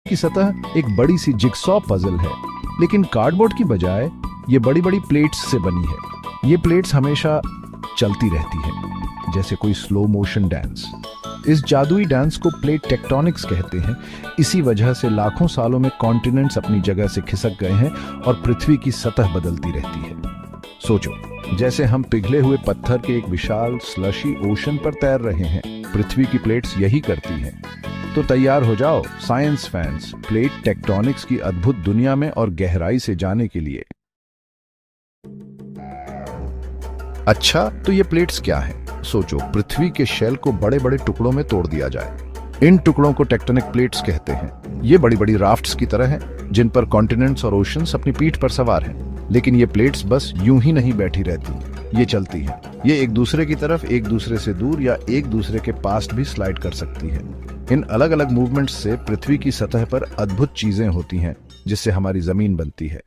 की सतह एक बड़ी सी जिगसॉ पजल है, लेकिन कार्डबोर्ड की बजाय ये बड़ी बड़ी प्लेट्स से बनी है। ये प्लेट्स हमेशा चलती रहती है, जैसे कोई स्लो मोशन डांस। इस जादुई डांस को प्लेट टेक्टोनिक्स कहते हैं। इसी वजह से लाखों सालों में कॉन्टिनेंट्स अपनी जगह से खिसक गए हैं और पृथ्वी की सतह बदलती रहती है। सोचो, जैसे हम पिघले हुए पत्थर के एक विशाल स्लशी ओशन पर तैर रहे हैं, पृथ्वी की प्लेट्स यही करती हैं। तो तैयार हो जाओ साइंस फैंस, प्लेट टेक्टोनिक्स की अद्भुत दुनिया में और गहराई से जाने के लिए। अच्छा, तो ये प्लेट्स क्या हैं? सोचो, पृथ्वी के शेल को बड़े बड़े टुकड़ों में तोड़ दिया जाए। इन टुकड़ों को टेक्टोनिक प्लेट्स कहते हैं। ये बड़ी बड़ी राफ्ट्स की तरह हैं, जिन पर कॉन्टिनेंट्स और ओशंस अपनी पीठ पर सवार हैं। लेकिन ये प्लेट्स बस यूं ही नहीं बैठी रहती, ये चलती हैं। ये एक दूसरे की तरफ, एक दूसरे से दूर या एक दूसरे के पास भी स्लाइड कर सकती है। इन अलग अलग मूवमेंट्स से पृथ्वी की सतह पर अद्भुत चीजें होती हैं, जिससे हमारी जमीन बनती है।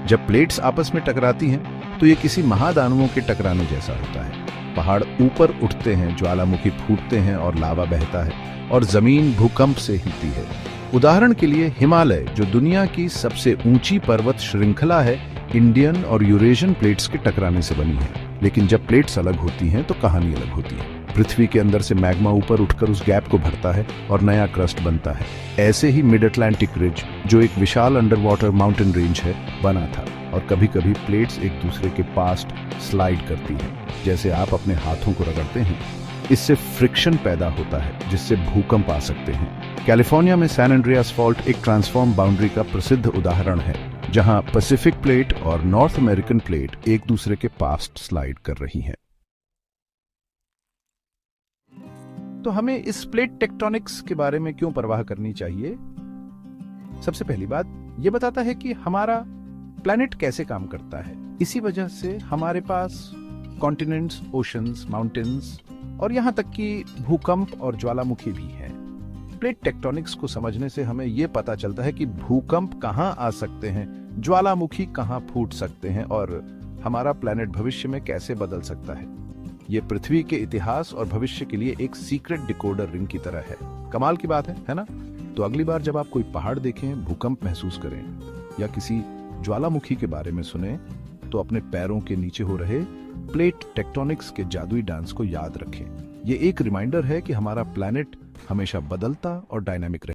जब प्लेट्स आपस में टकराती हैं, तो ये किसी महादानवों के टकराने जैसा होता है। पहाड़ ऊपर उठते हैं, ज्वालामुखी फूटते हैं और लावा बहता है, और जमीन भूकंप से हिलती है। उदाहरण के लिए हिमालय, जो दुनिया की सबसे ऊंची पर्वत श्रृंखला है, इंडियन और यूरेशियन प्लेट्स के टकराने से बनी है। लेकिन जब प्लेट्स अलग होती हैं, तो कहानी अलग होती है। पृथ्वी के अंदर से मैग्मा ऊपर उठकर उस गैप को भरता है और नया क्रस्ट बनता है। ऐसे ही मिड अटलांटिक रिज, जो एक विशाल अंडर वाटर माउंटेन रेंज है, बना था। और कभी कभी प्लेट्स एक दूसरे के पास स्लाइड करती हैं, जैसे आप अपने हाथों को रगड़ते हैं। इससे फ्रिक्शन पैदा होता है, जिससे भूकंप आ सकते हैं। कैलिफोर्निया में सैन एंड्रियास फॉल्ट एक ट्रांसफॉर्म बाउंड्री का प्रसिद्ध उदाहरण है, जहां पैसिफिक प्लेट और नॉर्थ अमेरिकन प्लेट एक दूसरे के पास स्लाइड कर रही हैं। तो हमें इस प्लेट टेक्टोनिक्स के बारे में क्यों परवाह करनी चाहिए? सबसे पहली बात, यह बताता है कि हमारा प्लैनेट कैसे काम करता है। इसी वजह से हमारे पास कॉन्टिनेंट्स, ओशंस, माउंटेन्स और यहां तक कि भूकंप और ज्वालामुखी भी हैं। प्लेट टेक्टोनिक्स को समझने से हमें यह पता चलता है कि भूकंप कहां आ सकते हैं, ज्वालामुखी कहां फूट सकते हैं और हमारा प्लैनेट भविष्य में कैसे बदल सकता है। ये पृथ्वी के इतिहास और भविष्य के लिए एक सीक्रेट डिकोडर रिंग की तरह है। कमाल की बात है ना? तो अगली बार जब आप कोई पहाड़ देखें, भूकंप महसूस करें या किसी ज्वालामुखी के बारे में सुने, तो अपने पैरों के नीचे हो रहे प्लेट टेक्टोनिक्स के जादुई डांस को याद रखें। ये एक रिमाइंडर है कि हमारा प्लैनेट हमेशा बदलता और डायनामिक रहे।